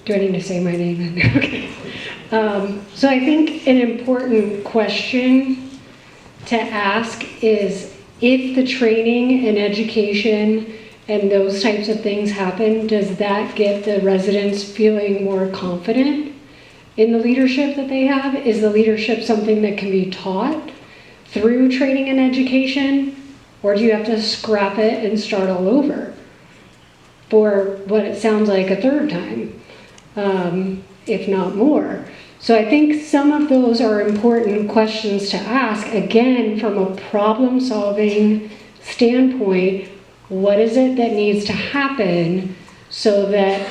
Do I need to say my name? Okay. So I think an important question to ask is, if the training and education and those types of things happen, does that get the residents feeling more confident in the leadership that they have? Is the leadership something that can be taught through training and education? Or do you have to scrap it and start all over for what it sounds like a third time, if not more? So I think some of those are important questions to ask, again, from a problem-solving standpoint. What is it that needs to happen so that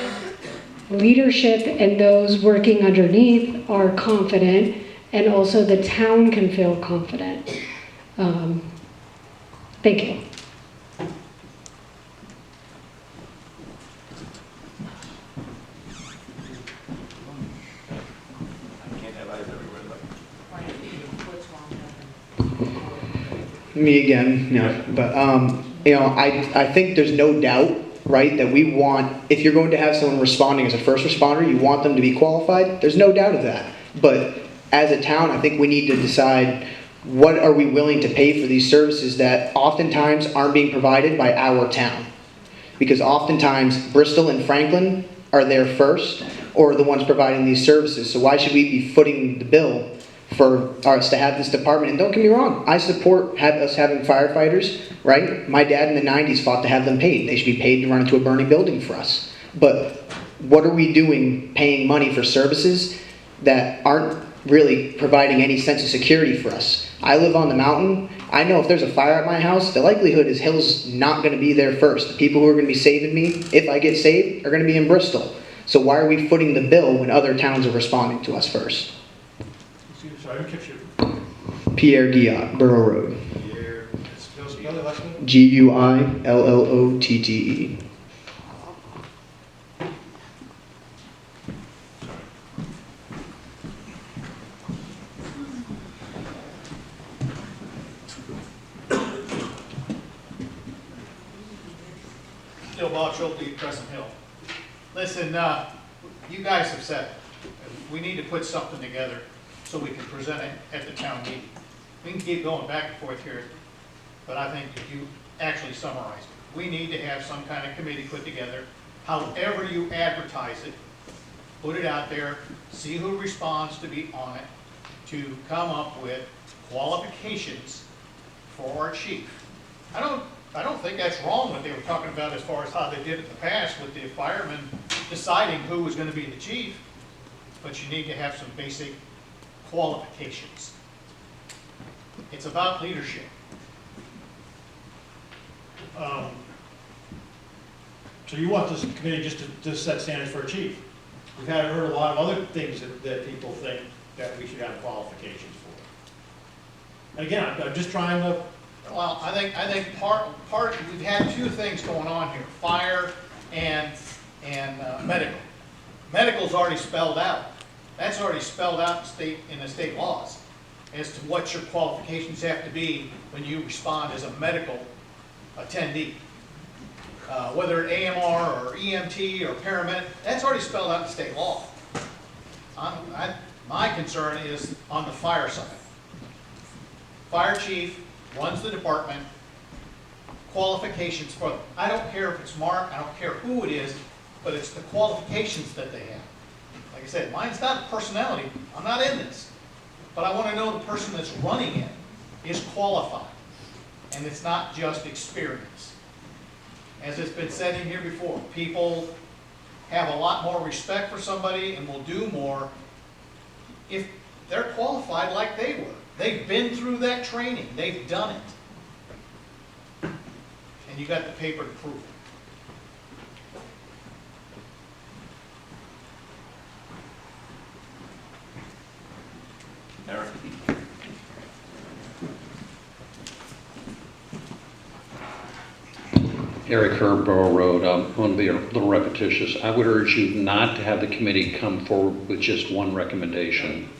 leadership and those working underneath are confident, and also the town can feel confident? Thank you. Me again, no, but I think there's no doubt, right, that we want, if you're going to have someone responding as a first responder, you want them to be qualified. There's no doubt of that. But as a town, I think we need to decide, what are we willing to pay for these services that oftentimes aren't being provided by our town? Because oftentimes Bristol and Franklin are there first, or the ones providing these services. So why should we be footing the bill for us to have this department? And don't get me wrong, I support us having firefighters, right? My dad in the 90s fought to have them paid. They should be paid to run into a burning building for us. But what are we doing paying money for services that aren't really providing any sense of security for us? I live on the mountain. I know if there's a fire at my house, the likelihood is Hill's not going to be there first. The people who are going to be saving me, if I get saved, are going to be in Bristol. So why are we footing the bill when other towns are responding to us first? Sorry, I didn't catch you. Pierre Guillot, Borough Road. Pierre, spell the last name? Guillotte. Bill Bob Schulte, Crescent Hill. Listen, you guys have said we need to put something together so we can present it at the town meeting. We can keep going back and forth here, but I think if you actually summarize it, we need to have some kind of committee put together. However you advertise it, put it out there, see who responds to be on it, to come up with qualifications for our chief. I don't think that's wrong what they were talking about as far as how they did it in the past with the firemen deciding who was going to be the chief, but you need to have some basic qualifications. It's about leadership. So you want this committee just to set standards for a chief? We've heard a lot of other things that people think that we should have qualifications for. And again, I'm just trying to. Well, I think part we've had two things going on here: fire and medical. Medical's already spelled out. That's already spelled out in the state laws as to what your qualifications have to be when you respond as a medical attendee. Whether AMR or EMT or paramedic, that's already spelled out in state law. My concern is on the fire side. Fire chief runs the department, qualifications for them. I don't care if it's Mark, I don't care who it is, but it's the qualifications that they have. Like I said, mine's not personality, I'm not in this. But I want to know the person that's running it is qualified. And it's not just experience. As it's been said in here before, people have a lot more respect for somebody and will do more if they're qualified like they were. They've been through that training. They've done it. And you got the paper to prove it. Eric. Eric Herb, Borough Road. I'm going to be a little repetitious. I would urge you not to have the committee come forward with just one recommendation,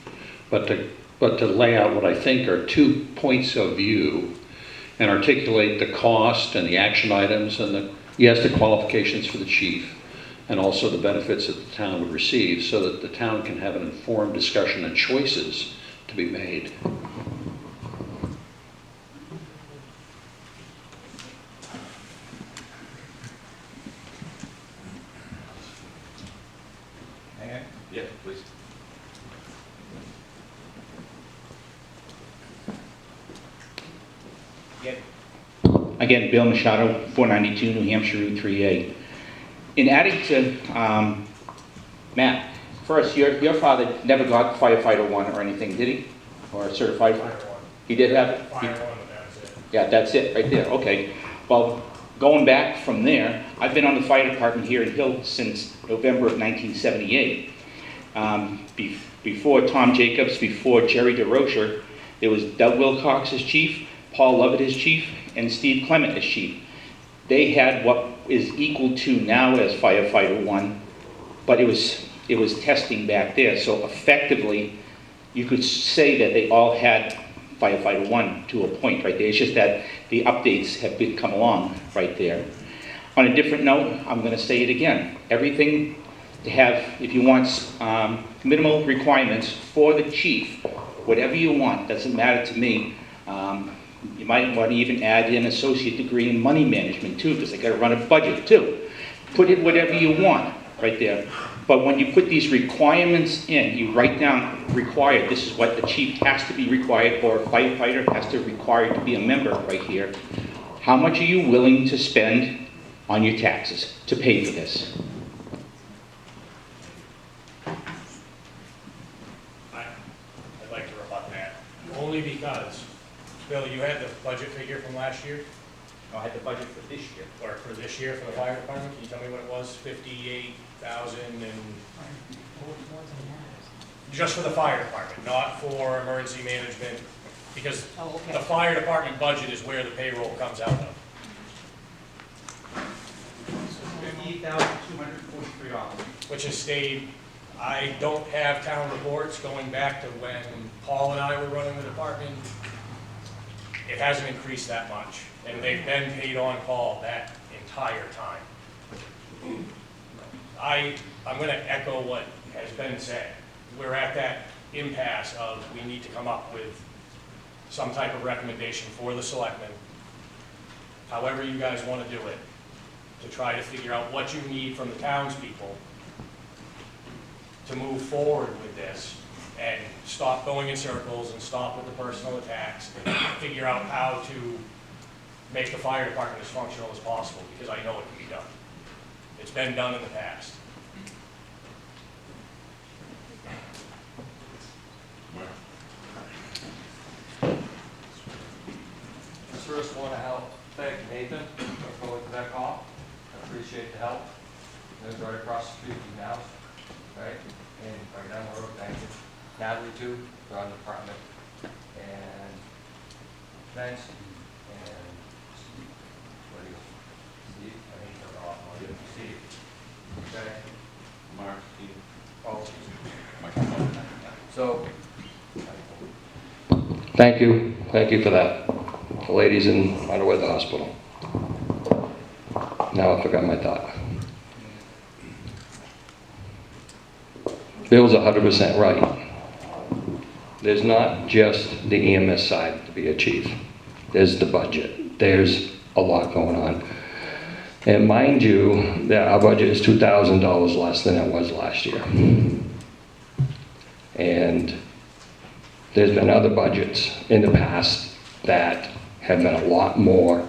but to lay out what I think are 2 points of view and articulate the cost and the action items and the qualifications for the chief. and also the benefits that the town would receive, so that the town can have an informed discussion and choices to be made. Yeah, please. Again, Bill Machado, 492 New Hampshire Route 3A. In adding to Matt, first, your father never got firefighter 1 or anything, did he? Or certified? Fire one. He did have it? Fire one, and that's it. Yeah, that's it, right there, okay. Well, going back from there, I've been on the fire department here in Hill since November of 1978. Before Tom Jacobs, before Jerry DeRocher, there was Doug Wilcox as chief, Paul Lovett as chief, and Steve Clement as chief. They had what is equal to now as firefighter 1, but it was testing back there, so effectively, you could say that they all had firefighter 1 to a point right there. It's just that the updates have come along right there. On a different note, I'm going to say it again. Everything to have, if you want minimal requirements for the chief, whatever you want, doesn't matter to me. You might want to even add in associate degree in money management too, because they got to run a budget too. Put it whatever you want right there. But when you put these requirements in, you write down required, this is what the chief has to be required, or a firefighter has to require to be a member right here. How much are you willing to spend on your taxes to pay for this? I'd like to rebut that, only because, Bill, you had the budget figure from last year, I had the budget for this year. or for this year for the fire department, can you tell me what it was, 58,000 and? Just for the fire department, not for emergency management, because the fire department budget is where the payroll comes out of. $58,243. Which has stayed, I don't have town reports going back to when Paul and I were running the department. It hasn't increased that much, and they've been paid on call that entire time. I'm gonna echo what has been said. We're at that impasse of we need to come up with some type of recommendation for the selectmen, however you guys wanna do it, to try to figure out what you need from the townspeople to move forward with this and stop going in circles and stop with the personal attacks and figure out how to make the fire department as functional as possible, because I know it can be done. It's been done in the past. I first want to thank Nathan for going to that call. I appreciate the help. Lives right across the street from your house, right? And right down the road, thank you. Natalie too, for our department. And Vince and Steve. What do you, Steve? I think they're all, Steve. Okay? Mark, Steve. Oh, so, thank you for that. The ladies in Underwood Hospital. Now I forgot my thought. Bill's 100% right. There's not just the EMS side to be a chief. There's the budget. There's a lot going on. And mind you, that our budget is $2,000 less than it was last year. And there's been other budgets in the past that have been a lot more,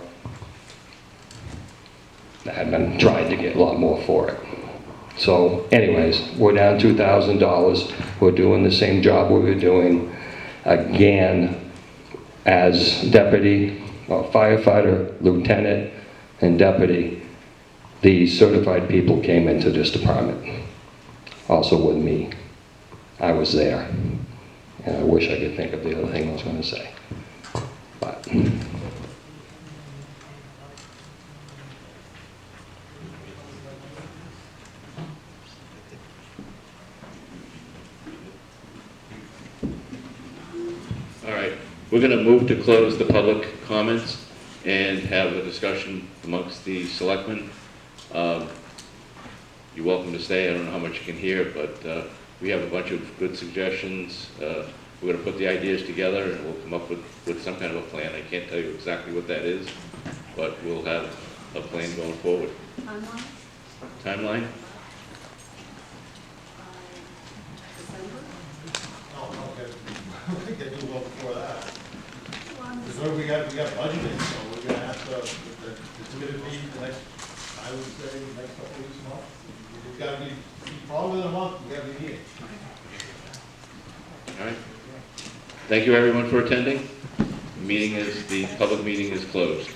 that have been trying to get a lot more for it. So anyways, we're down $2,000. We're doing the same job we were doing again as deputy, firefighter, lieutenant, and deputy. The certified people came into this department, also with me. I was there. And I wish I could think of the other thing I was going to say. But All right, we're going to move to close the public comments and have a discussion amongst the selectmen. you're welcome to stay. I don't know how much you can hear, but we have a bunch of good suggestions. We're going to put the ideas together, and we'll come up with some kind of a plan. I can't tell you exactly what that is, but we'll have a plan going forward. Timeline? Oh, okay. I think they do well before that. Because we got budgeting, so we're gonna have to, it's gonna be the next, I would say, the next couple weeks, month. It's gotta be, probably within a month, we gotta be meeting. All right. Thank you, everyone, for attending. The public meeting is closed.